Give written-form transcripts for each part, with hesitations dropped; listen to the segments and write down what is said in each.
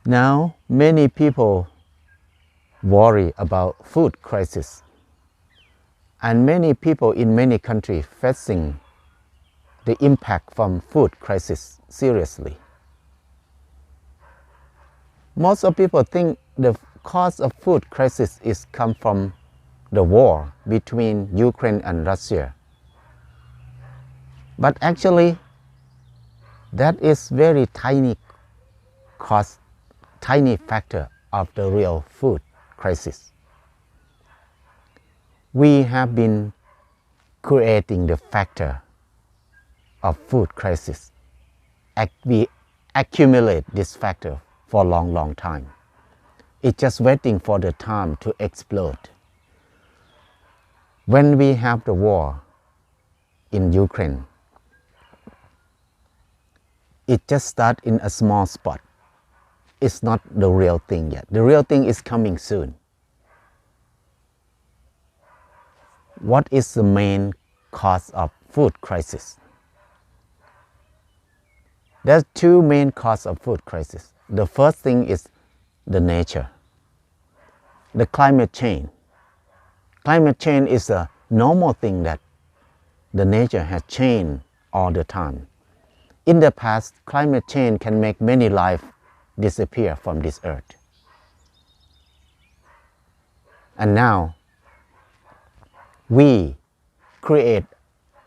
Now, many people worry about food crisis, and many people in many countries facing the impact from food crisis seriously. Most of people think the cause of food crisis is come from the war between Ukraine and Russia. But actually, that is very tiny cause, tiny factor of the real food crisis. We have been creating the factor of food crisis. We accumulate this factor for a long time. It's just waiting for the time to explode. When we have the war in Ukraine, it just starts in a small spot. It's not the real thing yet. The real thing is coming soon. What is the main cause of food crisis? There's two main causes of food crisis. The first thing is the nature, the climate change. Climate change is a normal thing that the nature has changed all the time. In the past, climate change can make many lives disappear from this earth. And now, we create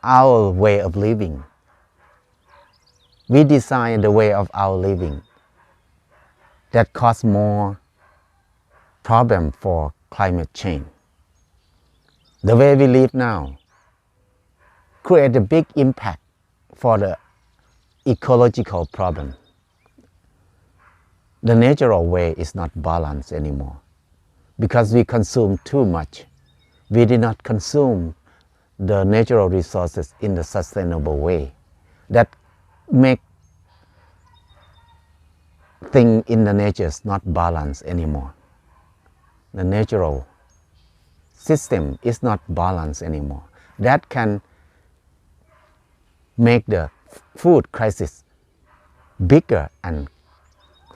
our way of living. We design the way of our living that cause more problem for climate change. The way we live now create a big impact for the ecological problem. The natural way is not balanced anymore because we consume too much. We did not consume the natural resources in the sustainable way that make things in the nature not balanced anymore. The natural system is not balanced anymore. That can make the food crisis bigger and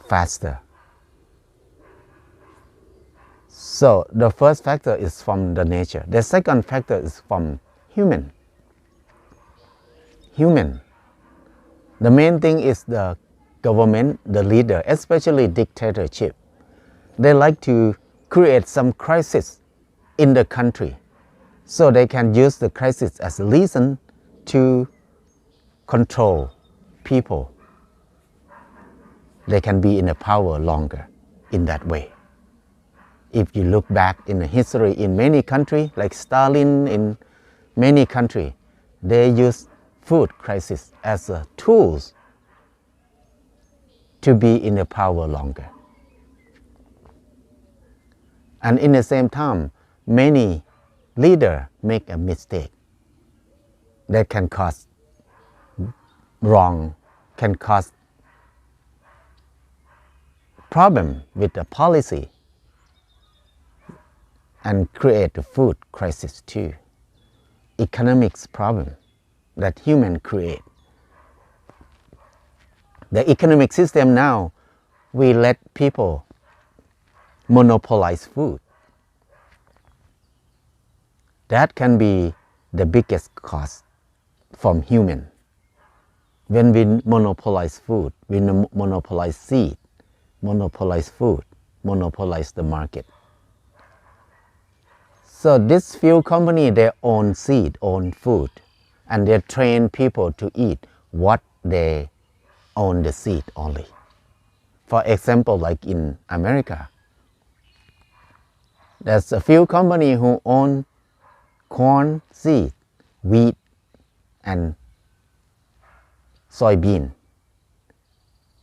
faster. So the first factor is from the nature. The second factor is from human. The main thing is the government, the leader, especially dictatorship. They like to create some crisis in the country so they can use the crisis as a reason to control people. They can be in the power longer in that way. If you look back in the history in many countries, like Stalin in many countries, they use food crisis as a tool to be in the power longer. And in the same time, many leaders make a mistake that can cause wrong, can cause problem with the policy and create a food crisis too. Economics problem that humans create. The economic system now, we let people monopolize food. That can be the biggest cost from human. When we monopolize food, we monopolize seed, monopolize food, monopolize the market. So this few companies, they own seed, own food, and they train people to eat what they own the seed only. For example, like in America, there's a few companies who own corn seed, wheat, and soybean.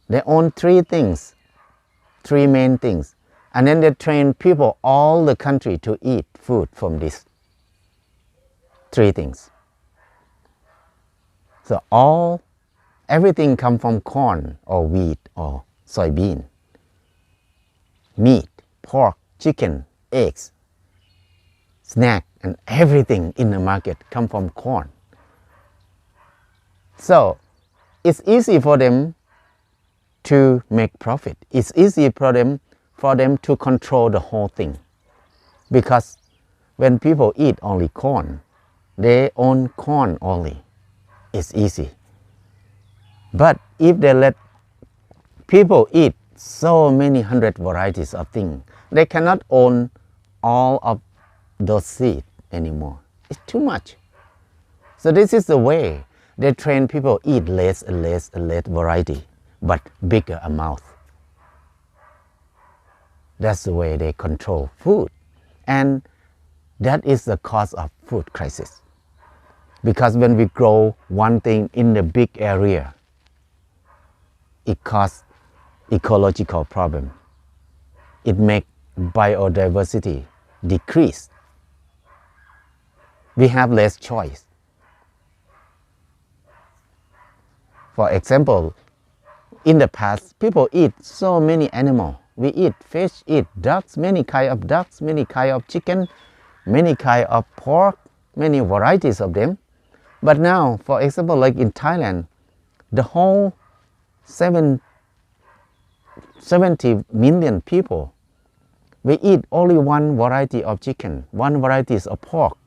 They own three main things. And then they train people all the country to eat food from these three things. So everything comes from corn or wheat or soybean. Meat, pork, chicken, eggs, snack, and everything in the market comes from corn. So it's easy for them to make profit. It's easy for them to control the whole thing. Because when people eat only corn, they own corn only. It's easy. But if they let people eat so many hundred varieties of things, they cannot own all of those seeds anymore. It's too much. So this is the way they train people eat less and less and less variety, but bigger amount. That's the way they control food. And that is the cause of food crisis. Because when we grow one thing in the big area, it causes ecological problem. It makes biodiversity decrease. We have less choice. For example, in the past, people eat so many animals. We eat fish, eat ducks, many kind of ducks, many kind of chicken, many kind of pork, many varieties of them. But now, for example, like in Thailand, the whole 70 million people, we eat only one variety of chicken, one variety of pork,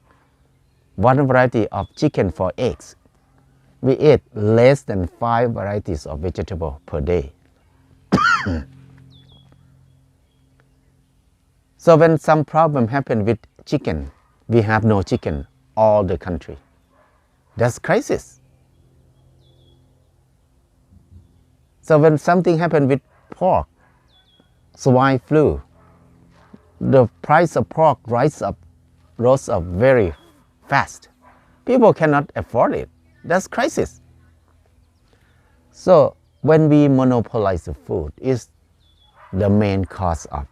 one variety of chicken for eggs. We eat less than 5 varieties of vegetable per day. So when some problem happen with chicken, we have no chicken all the country. That's crisis. So when something happen with pork, swine flu, the price of pork rose up very fast. People cannot afford it. That's crisis. So when we monopolize the food is the main cause of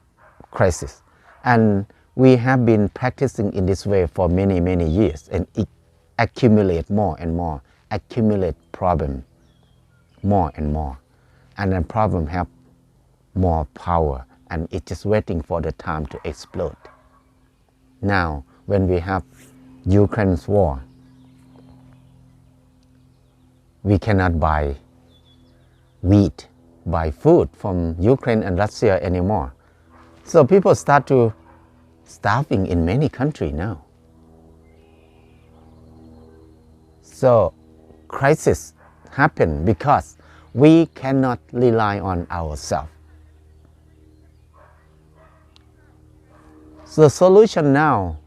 crisis. And we have been practicing in this way for many, many years, and it accumulates more and more, accumulate problem more and more. And then problem have more power, and it's just waiting for the time to explode. Now, when we have Ukraine's war, we cannot buy wheat, buy food from Ukraine and Russia anymore. So people start to starving in many countries now. So crisis happen because we cannot rely on ourselves. So the solution now,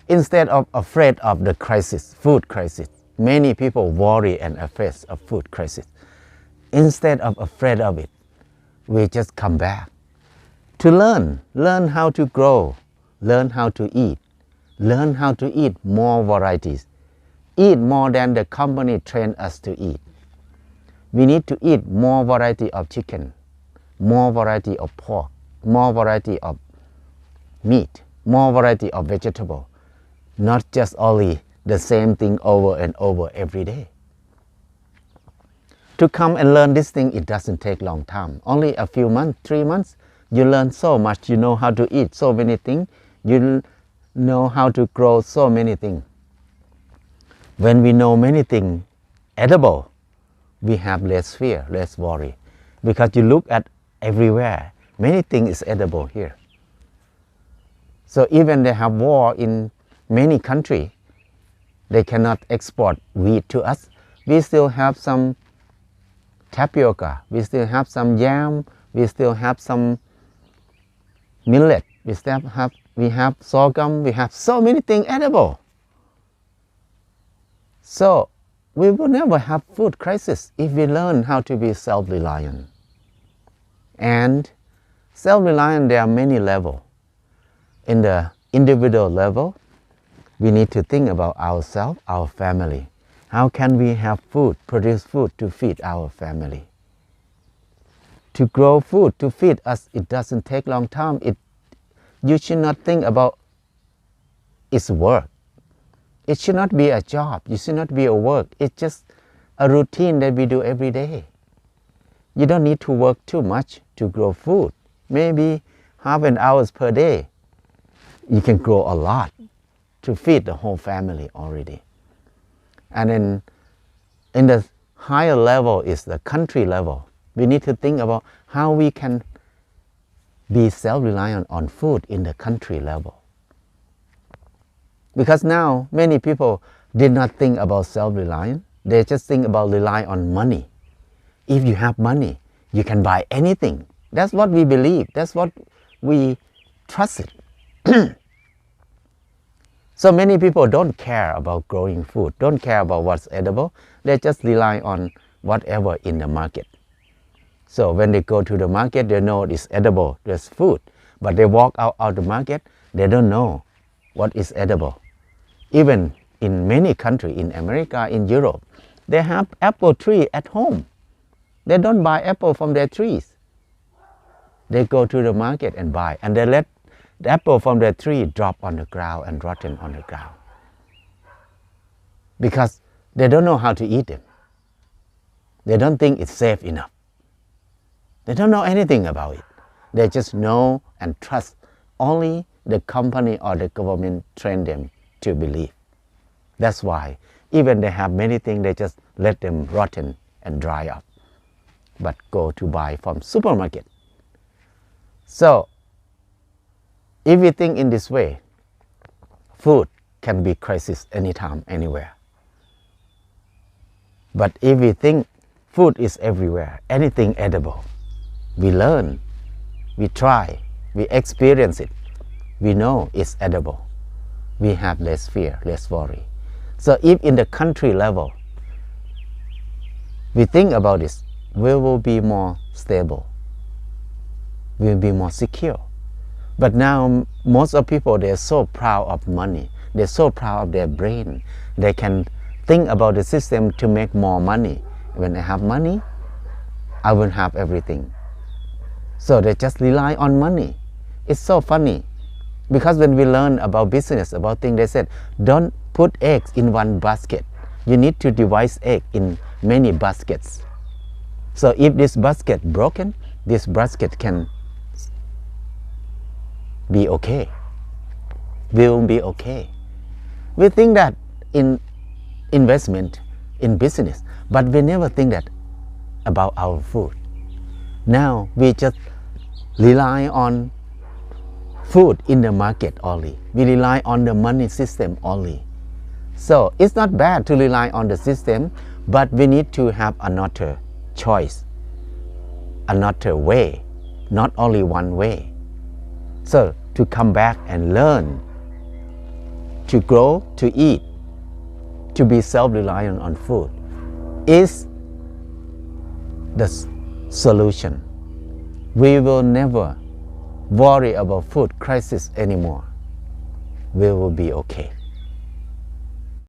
instead of afraid of the crisis, food crisis, many people worry and afraid of food crisis. Instead of afraid of it, we just come back to learn how to grow, learn how to eat more varieties, eat more than the company trained us to eat. We need to eat more variety of chicken, more variety of pork, more variety of meat, more variety of vegetable, not just only the same thing over and over every day. To come and learn this thing, it doesn't take long time. Only a few months, 3 months, you learn so much. You know how to eat so many things. You know how to grow so many things. When we know many things edible, we have less fear, less worry. Because you look at everywhere, many things is edible here. So even they have war in many countries, they cannot export wheat to us. We still have some tapioca, we still have some yam, we still have some millet, we have sorghum, we have so many things edible. So we will never have food crisis if we learn how to be self-reliant. And self-reliant, there are many levels. In the individual level, we need to think about ourselves, our family. How can we have food, produce food to feed our family? To grow food to feed us, it doesn't take long time. You should not think about its work. It should not be a job. It should not be a work. It's just a routine that we do every day. You don't need to work too much to grow food. Maybe half an hour per day. You can grow a lot to feed the whole family already. And then in the higher level is the country level. We need to think about how we can be self-reliant on food in the country level. Because now many people did not think about self-reliance. They just think about rely on money. If you have money, you can buy anything. That's what we believe. That's what we trust it. So many people don't care about growing food, don't care about what's edible. They just rely on whatever in the market. So when they go to the market, they know it's edible, there's food. But they walk out of the market, they don't know what is edible. Even in many countries, in America, in Europe, they have apple tree at home. They don't buy apple from their trees. They go to the market and buy, and they let the apple from the tree drop on the ground and rotten on the ground. Because they don't know how to eat them. They don't think it's safe enough. They don't know anything about it. They just know and trust only the company or the government train them to believe. That's why even they have many things, they just let them rotten and dry up. But go to buy from supermarket. So if we think in this way, food can be crisis anytime, anywhere. But if we think food is everywhere, anything edible, we learn, we try, we experience it, we know it's edible, we have less fear, less worry. So if in the country level, we think about this, we will be more stable, we will be more secure. But now most of people, they're so proud of money, they're so proud of their brain, they can think about the system to make more money. When I have money, I will have everything. So they just rely on money. It's so funny, because when we learn about business, about things, they said, don't put eggs in one basket. You need to divide egg in many baskets. So if this basket broken, this basket can be okay, will be okay. We think that in investment, in business, but we never think that about our food. Now we just rely on food in the market only. We rely on the money system only. So it's not bad to rely on the system, but we need to have another choice, another way, not only one way. So to come back and learn, to grow, to eat, to be self-reliant on food is the solution. We will never worry about food crisis anymore. We will be okay.